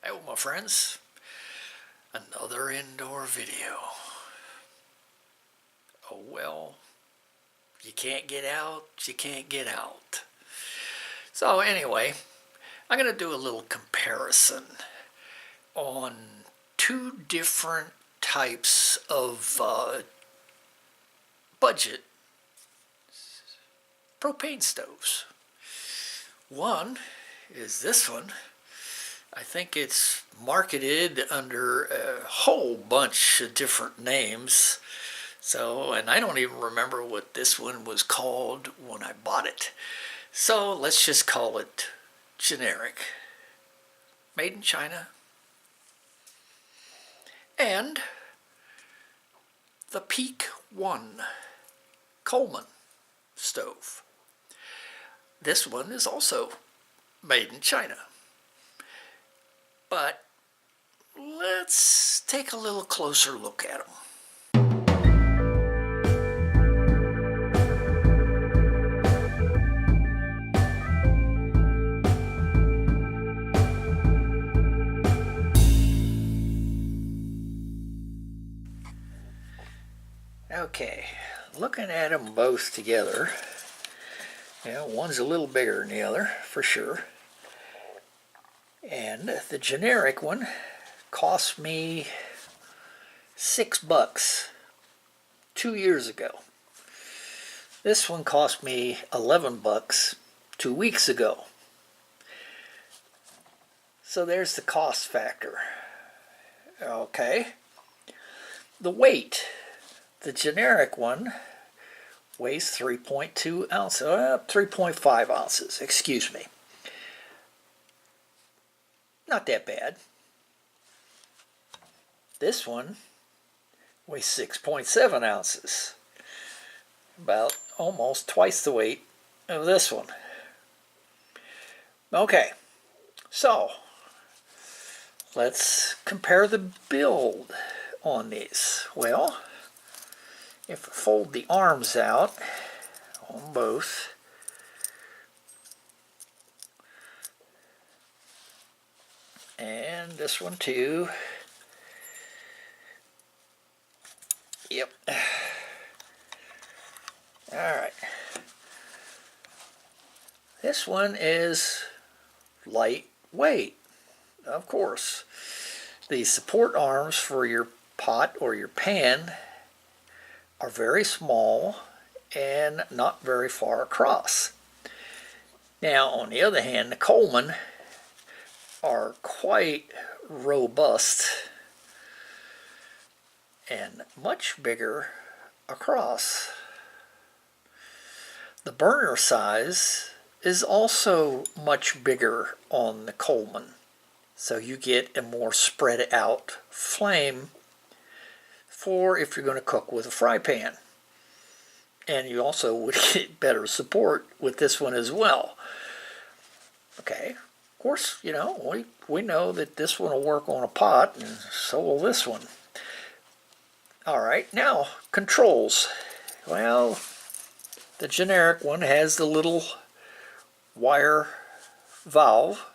Hello my friends, another indoor video. Oh well, you can't get out, you can't get out. So anyway, I'm going to do a little comparison on two different types of budget propane stoves. One is this one. I think it's marketed under a whole bunch of different names. So, and I don't even remember what this one was called when I bought it. So let's just call it generic. Made in China. And the Peak 1 Coleman stove. This one is also made in China. But let's take a little closer look at them. Okay, looking at them both together, one's a little bigger than the other, for sure. And the generic one cost me $6 2 years ago. This one cost me $11 2 weeks ago. So there's the cost factor. Okay. The weight. The generic one weighs 3.2 ounces, 3.5 ounces, excuse me. Not that bad. This one weighs 6.7 ounces. About almost twice the weight of this one. Okay, so let's compare the build on these. Well, if I fold the arms out on both, and this one too. Yep. Alright. This one is lightweight, of course. The support arms for your pot or your pan are very small and not very far across. Now, on the other hand, the Coleman are quite robust and much bigger across. The burner size is also much bigger on the Coleman, so you get a more spread out flame for if you're going to cook with a fry pan. And you also would get better support with this one as well. Okay. Of course, we know that this one will work on a pot, and so will this one. All right, now, controls. Well, the generic one has the little wire valve.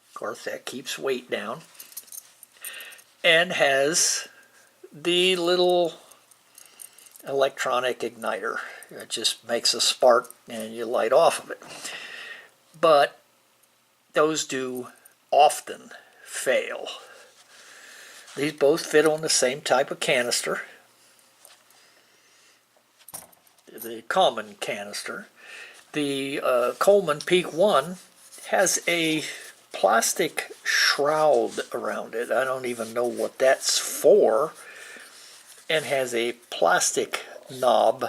Of course, that keeps weight down. And has the little electronic igniter. It just makes a spark and you light off of it. But those do often fail. These both fit on the same type of canister, the common canister. The Coleman Peak 1 has a plastic shroud around it. I don't even know what that's for, and has a plastic knob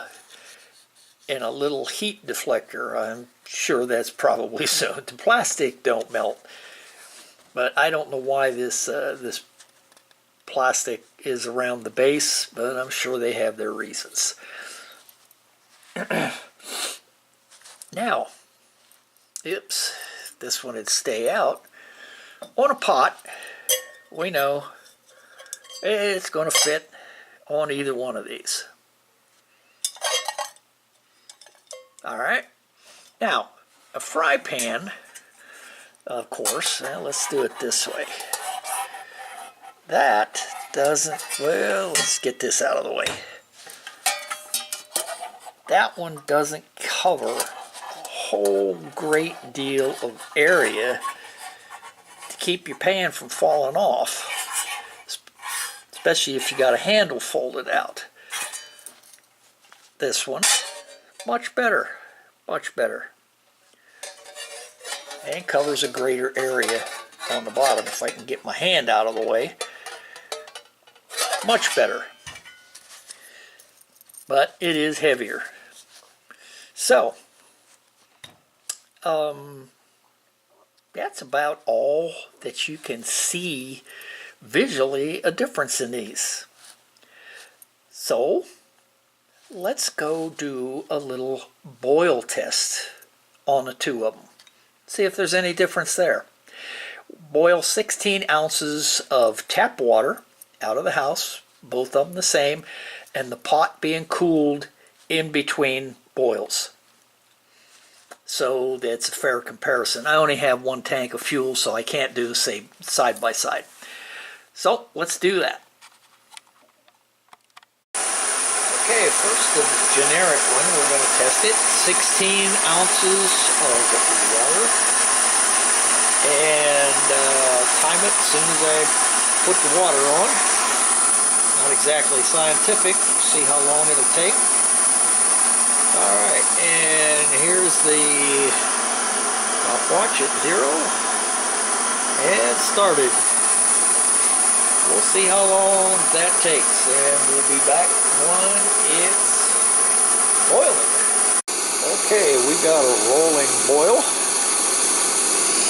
and a little heat deflector. I'm sure that's probably so the plastic don't melt, but I don't know why this this plastic is around the base, but I'm sure they have their reasons. Now, oops, this one would stay out. On a pot, we know it's going to fit on either one of these. Alright, now a fry pan, of course, let's do it this way. that doesn't, well, let's get this out of the way. That one doesn't cover a whole great deal of area to keep your pan from falling off, especially if you got a handle folded out. This one, much better, much better. And covers a greater area on the bottom. If I can get my hand out of the way, much better. But it is heavier. So, that's about all that you can see visually a difference in these. So, let's go do a little boil test on the two of them. See if there's any difference there. Boil 16 ounces of tap water out of the house, both of them the same, and the pot being cooled in between boils. So that's a fair comparison. I only have one tank of fuel, so I can't do the same side by side. So let's do that. Okay, first the generic one, we're going to test it. 16 ounces of water. And time it as soon as I put the water on. Not exactly scientific. See how long it'll take. Alright, and here's the stopwatch at 0. And started. We'll see how long that takes, and we'll be back when it's boiling. Okay, we got a rolling boil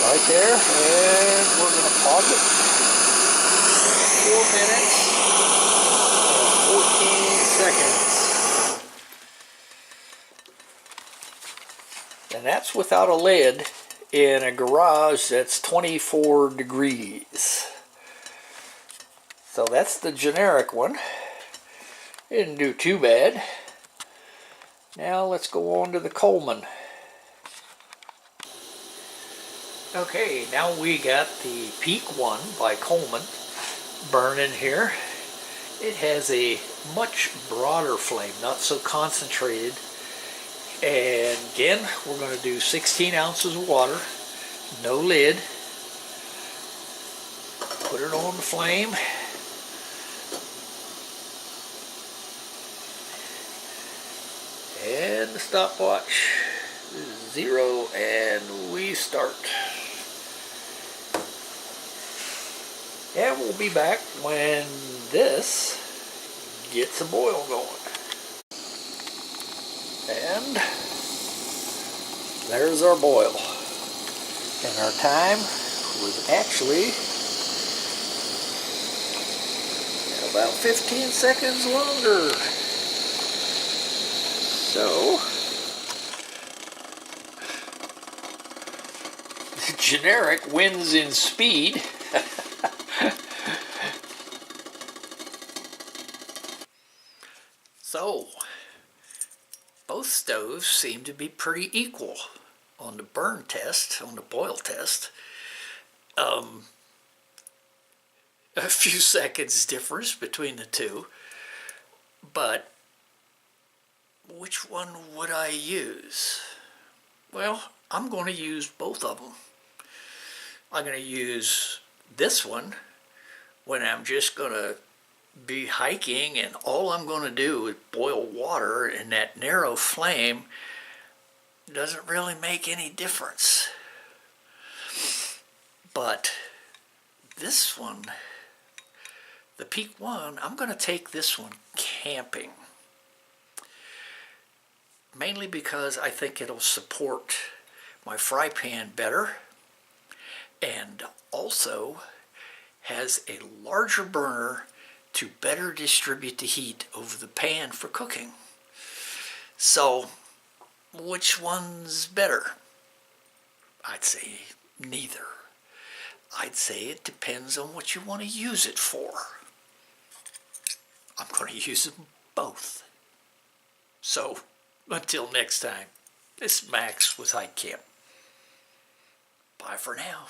right there, and we're going to pause it. 4 minutes and 14 seconds. And that's without a lid in a garage that's 24 degrees. So that's the generic one. Didn't do too bad. Now let's go on to the Coleman. Okay, now we got the Peak one by Coleman burning here. It has a much broader flame, not so concentrated. And again, we're going to do 16 ounces of water, no lid. Put it on the flame. And the stopwatch is 0, and we start. And we'll be back when this gets a boil going. And there's our boil. And our time was actually about 15 seconds longer. So, the generic wins in speed. So, both stoves seem to be pretty equal on the burn test, on the boil test. A few seconds difference between the two, but which one would I use? Well, I'm going to use both of them. I'm going to use this one when I'm just going to be hiking and all I'm going to do is boil water in that narrow flame. Doesn't really make any difference. But this one, the Peak one, I'm going to take this one camping. Mainly because I think it'll support my fry pan better, and also has a larger burner to better distribute the heat over the pan for cooking. So, which one's better? I'd say neither. I'd say it depends on what you want to use it for. I'm going to use them both. So, until next time, this is Max with Hike Camp. Bye for now.